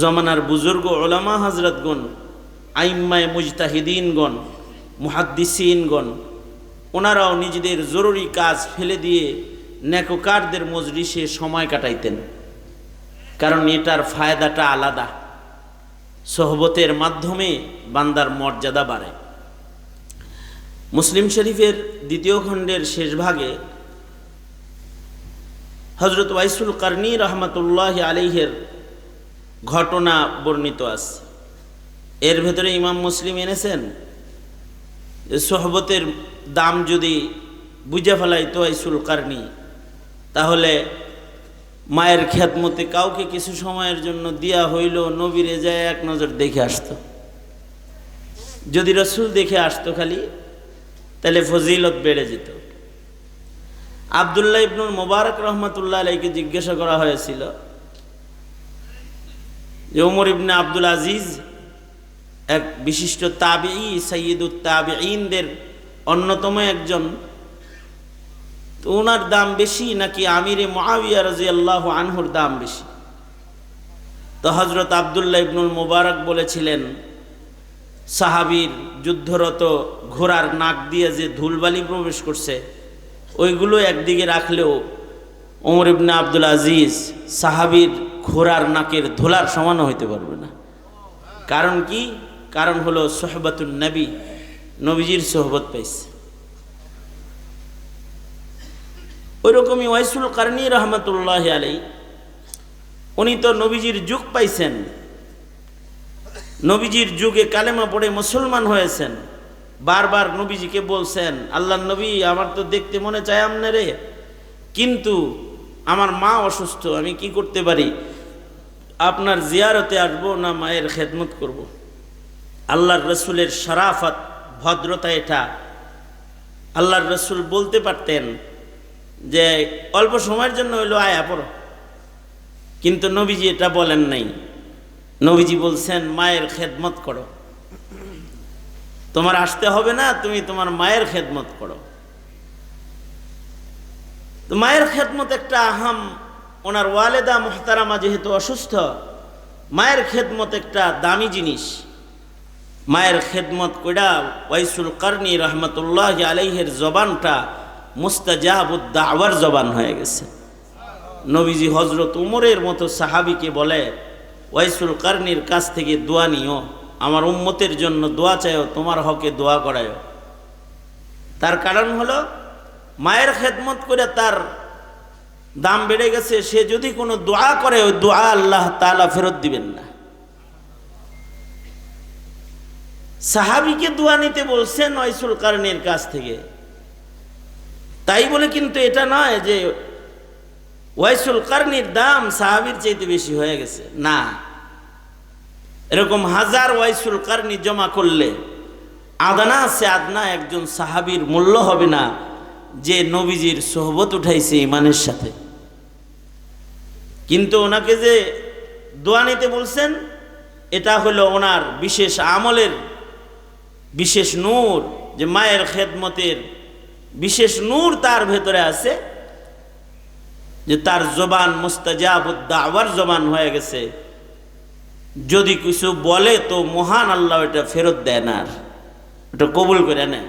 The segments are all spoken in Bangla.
জমানার বুজুর্গ ওলামা হজরতগণ, আইম্মায়ে মুজতাহিদিনগণ, মুহাদ্দিসিনগণ, ওনারাও নিজেদের জরুরি কাজ ফেলে দিয়ে নেককারদের মজলিসে সময় কাটাইতেন। কারণ এটার ফায়দাটা আলাদা। সোহবতের মাধ্যমে বান্দার মর্যাদা বাড়ে। মুসলিম শরীফের দ্বিতীয় খণ্ডের শেষ ভাগে হযরত ওয়াইসুল কারনী রহমাতুল্লাহি আলাইহির ঘটনা বর্ণিত আছে। এর ভেতরে ইমাম মুসলিম এনেছেন যে সোহবতের দাম যদি বুঝে ফেলাইতো ওয়াইসুল কারনী, তাহলে মায়ের খেদমতে কাউকে কিছু সময়ের জন্য দিয়া হইল নবীরে যায় এক নজর দেখে আসতো। যদি রসুল দেখে আসতো খালি, তাহলে ফজিলত বেড়ে যেত। আব্দুল্লাহ ইবনুল মুবারক রহমাতুল্লাহ আলাইহিকে জিজ্ঞাসা করা হয়েছিল যে ওমর ইবনে আব্দুল আজিজ এক বিশিষ্ট তাবিঈ, সাইয়্যিদুত তাবিঈনদের অন্যতম একজন, তো ওনার দাম বেশি নাকি আমিরে মুআবিয়া রাদিয়াল্লাহু আনহুর দাম বেশি? তো হযরত আব্দুল্লাহ ইবনুল মুবারক বলেছিলেন, সাহাবীর যুদ্ধরত ঘোড়ার নাক দিয়ে যে ধুলবালি প্রবেশ করছে ওইগুলো একদিকে রাখলেও ওমর ইবনে আব্দুল আজিজ সাহাবীর ঘোড়ার নাকের ধুলার সমানও হইতে পারবে না। কারণ কি? কারণ হলো সোহবতুন নবী, নবীজির সোহবত পাইছে। ওইরকমই ওয়াইসুল কারনী রহমাতুল্লাহি আলাইহি, উনি তো নবীজির যুগ পাইছেন, নবীজির যুগে কালেমা পড়ে মুসলমান হয়েছেন। বারবার নবীজিকে বলছেন, আল্লাহর নবী, আমার তো দেখতে মনে চায় আপনারে, কিন্তু আমার মা অসুস্থ, আমি কি করতে পারি? আপনার জিয়ারতে আসবো না মায়ের খেদমত করব? আল্লাহর রসুলের শরাফত, ভদ্রতা এটা। আল্লাহর রসুল বলতে পারতেন যে অল্প সময়ের জন্য হইলো আয়া পড়ো, কিন্তু নবীজি এটা বলেন নাই। নবীজি বলছেন মায়ের খেদমত করো, তোমার আসতে হবে না, তুমি তোমার মায়ের খেদমত করো। তো মায়ের খেদমত একটা আহাম, ওনার ওয়ালেদা মুহতারামা যেহেতু অসুস্থ, মায়ের খেদমত একটা দামি জিনিস। মায়ের খেদমত কইরা ওয়াইসুল কারনী রহমাতুল্লাহি আলাইহির জবানটা মুস্তাজাবুদ দাওয়ার জবান হয়ে গেছে। নবীজি হযরত উমরের মতো সাহাবীকে বলে, ওয়াইসুল কারনীর কাছ থেকে দোয়া নিও, আমার উম্মতের জন্য দোয়া চাইও, তোমার হকে দোয়া করায়ও। তার কারণ হলো মায়ের খেদমত করে তার দাম বেড়ে গেছে। সে যদি কোনো দোয়া করে, ওই দোয়া আল্লাহ তাআলা ফেরত দিবেন না। সাহাবীকে দোয়া নিতে বলছেন ওয়াইসুল কারনীর কাছ থেকে, তাই বলে কিন্তু এটা নয় যে ওয়াইসুল কারনীর দাম সাহাবীর চাইতে বেশি হয়ে গেছে, না। এরকম হাজার ওয়াইসুল কারনী জমা করলে আদনা সে আদনা একজন সাহাবীর মূল্য হবে না যে নবীজির সোহবত উঠাইছে ইমানের সাথে। কিন্তু ওনাকে যে দোয়া নিতে বলছেন, এটা হলো ওনার বিশেষ আমলের বিশেষ নূর, যে মায়ের খেদমতের বিশেষ নূর তার ভেতরে আছে, যে তার জবান মুস্তাজাবুদ দাওয়ার জবান হয়ে গেছে। যদি কিছু বলে তো মহান আল্লাহ এটা ফেরত দেয় না, এটা কবুল করে নেয়।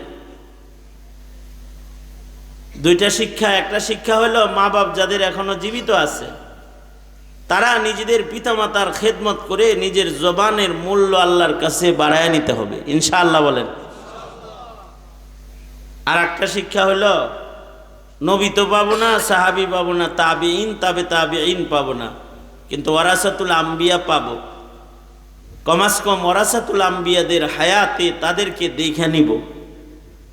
দুইটা শিক্ষা। একটা শিক্ষা হলো মা বাপ যাদের এখনো জীবিত আছে, তারা নিজেদের পিতামাতার খেদমত করে নিজের জবানের মূল্য আল্লাহর কাছে বাড়ায় নিতে হবে, ইনশাআল্লাহ বলেন। আর একটা শিক্ষা হলো নবী তো পাবো না, সাহাবী পাবো না, তাবিঈন তাবে তাবিঈন পাবো না, কিন্তু ওয়ারাসাতুল আম্বিয়া পাবো। কমাস কম ওয়ারাসাতুল আম্বিয়াদের হায়াতে তাদেরকে দেখে নিব,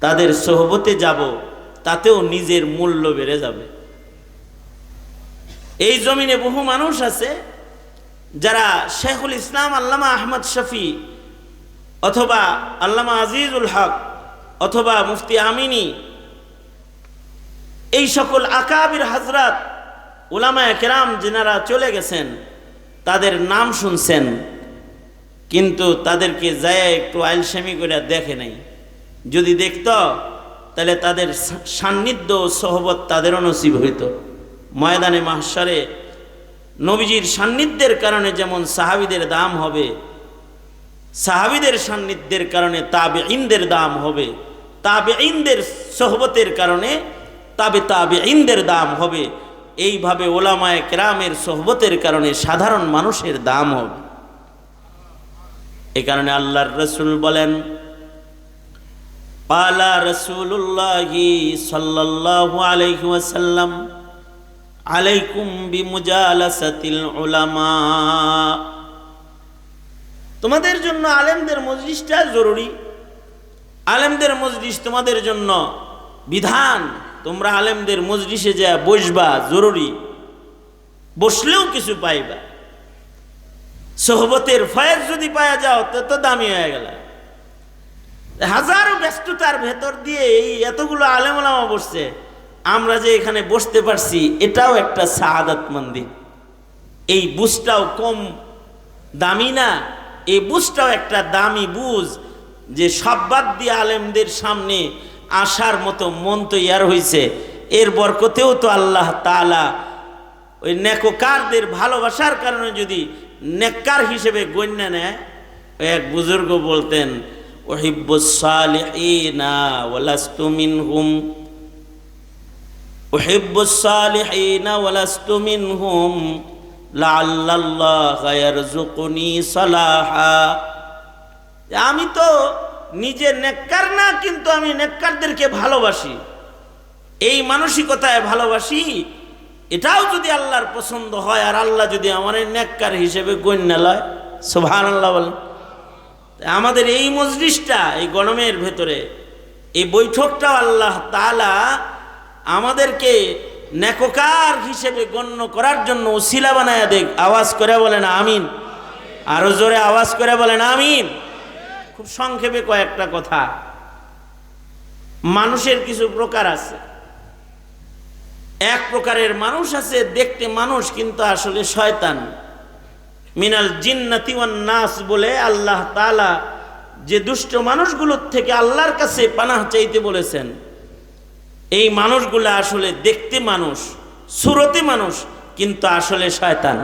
তাদের সোহবতে যাব, তাতেও নিজের মূল্য বেড়ে যাবে। এই জমিনে বহু মানুষ আছে যারা শেখুল ইসলাম আল্লামা আহমদ শফি অথবা আল্লামা আজিজুল হক অথবা মুফতি আমিনী, এই সকল আকাবির হযরত উলামায়ে কেরাম যিনারা চলে গেছেন, তাদের নাম শুনছেন, কিন্তু তাদেরকে যায় একটু আইলসামি করে দেখে নাই। যদি দেখত তাহলে তাদের সান্নিধ্য ও সোহবত তাদেরও নসিব হইত। ময়দানে মাহশারে নবীজির সান্নিধ্যের কারণে যেমন সাহাবীদের দাম হবে, সাহাবীদের সান্নিধ্যের কারণে তাবেঈনদের দাম হবে, তাবেঈনদের সোহবতের কারণে তাবেঈনদের দাম হবে, এইভাবে ওলামায়ে কেরামের সোহবতের কারণে সাধারণ মানুষের দাম হবে। এই কারণে আল্লাহর রাসূল বলেন, পালা রাসূলুল্লাহি সাল্লাল্লাহু আলাইহি ওয়াসাল্লাম আলাইকুম বিমুজালাসাতিল উলামা, তোমাদের জন্য আলেমদের মজলিসটা জরুরি, আলেমদের মজলিস তোমাদের জন্য বিধান, তোমরা আলেমদের মজলিসে যা বসবা জরুরি, বসলেও কিছু পাইবা, সোহবতের ফয়েজ যদি পাওয়া যাও তো দামি হয়ে গেল। হাজারো ব্যস্ততার ভেতর দিয়ে এই এতগুলো আলেম ওলামা বসছে, আমরা যে এখানে বসতে পারছি এটাও একটা সাআদাত মন্দির। এই বুঝটাও কম দামি না, এই বুঝটাও একটা দামি বুঝ, যে সব বাদ দিয়ে আলেমদের সামনে আসার মতো মন তৈয়ার হয়েছে। এর বরকতেও তো আল্লাহ তাআলা ওই নেককারদের ভালোবাসার কারণে যদি নেককার হিসেবে গণ্য নেয়। এক বুজুর্গ বলতেন, উহিব্বুস সালিহিনা ওয়ালাস্তু মিনহুম, উহিব্বুস সালিহিনা ওয়ালাস্তু মিনহুম লাআল্লাল্লাহা ইয়ারযুকুনি সালাহা। আমি তো নিজে নেককার না, কিন্তু আমি নেককারদেরকে ভালোবাসি, এই মানসিকতায় ভালোবাসি। এটাও যদি আল্লাহর পছন্দ হয় আর আল্লাহ যদি আমার নেককার হিসেবে গণ্য লয়, সুবহানাল্লাহ বলেন। আমাদের এই মজলিসটা এই গরমের ভেতরে এই বৈঠকটাও আল্লাহ তাআলা আমাদেরকে নেককার হিসেবে গণ্য করার জন্য উসিলা বানায়া দেখ। আওয়াজ করে বলেন আমিন, আরো জোরে আওয়াজ করে বলেন আমিন। খুব সংক্ষেপে কয়েকটা কথা। মানুষের কিছু প্রকার আছে। এক প্রকারের মানুষ আছে দেখতে মানুষ কিন্তু আসলে শয়তান। মিনাল জিন্নাতি ওয়ান নাস বলে আল্লাহ তাআলা যে দুষ্ট মানুষগুলোর থেকে আল্লাহর কাছে পানাহ চাইতে বলেছেন, এই মানুষগুলো আসলে দেখতে মানুষ, সুরতে মানুষ, কিন্তু আসলে শয়তান।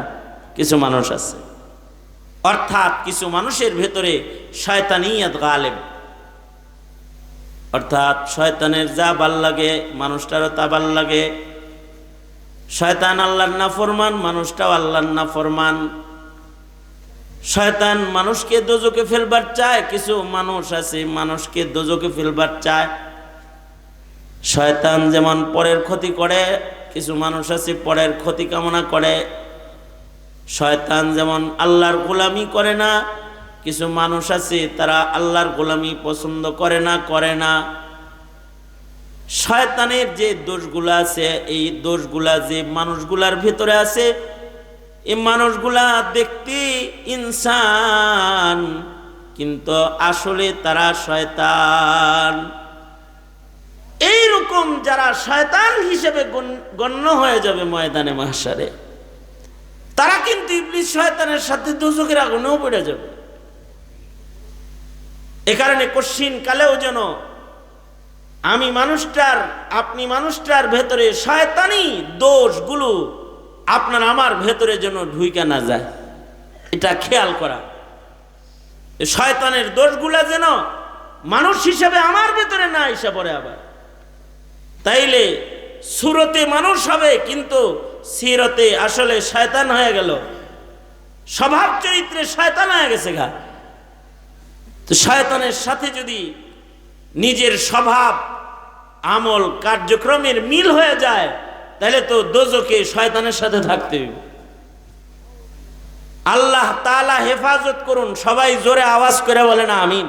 কিছু মানুষ আছে, অর্থাৎ কিছু মানুষের ভেতরে শয়তানিয়ত গালেব, অর্থাৎ শয়তানের যা ভাল লাগে মানুষটারও তা ভাল লাগে। শয়তান আল্লাহর নাফরমান, মানুষটাও আল্লাহর নাফরমান। শয়তান মানুষকে দোজখে ফেলবার চায়, কিছু মানুষ আছে মানুষকে দোজখে ফেলবার চায়। শয়তান যেমন পরের ক্ষতি করে, কিছু মানুষ আছে পরের ক্ষতি কামনা করে। শয়তান যেমন আল্লাহর গোলামি করে না, কিছু মানুষ আছে তারা আল্লাহর গোলামি পছন্দ করে না। শয়তানের যে দোষগুলা আছে, এই দোষগুলা যে মানুষগুলার ভিতরে আছে, এই মানুষগুলা দেখতে ইনসান কিন্তু আসলে তারা শয়তান। এইরকম যারা শয়তান হিসেবে গণ্য হয়ে যাবে ময়দানে মাহশারে, তারা কিন্তু ইবলিস শয়তানের সাথে দোজখের আগুনেও পড়ে যাবে। এ কারণে কশিন কালেও যেন আমি মানুষটার, আপনি মানুষটার ভেতরে শয়তানি দোষগুলো আপনার আমার ভেতরে যেন ঢুইকা না যায়, এটা খেয়াল করা। শয়তানের দোষগুলা যেন মানুষ হিসাবে আমার ভেতরে না এসে পড়ে। আবার তাইলে সুরতে মানুষ হবে কিন্তু সিরতে আসলে শয়তান হয়ে গেল, স্বভাব চরিত্রে শয়তান হয়ে গেছে গা। তো শয়তানের সাথে যদি নিজের স্বভাব আমল কার্যক্রমের মিল হয়ে যায়, তাহলে তো দোজখে শয়তানের সাথে থাকতে হবে। আল্লাহ তাআলা হেফাজত করুন। সবাই জোরে আওয়াজ করে বলেন আমিন।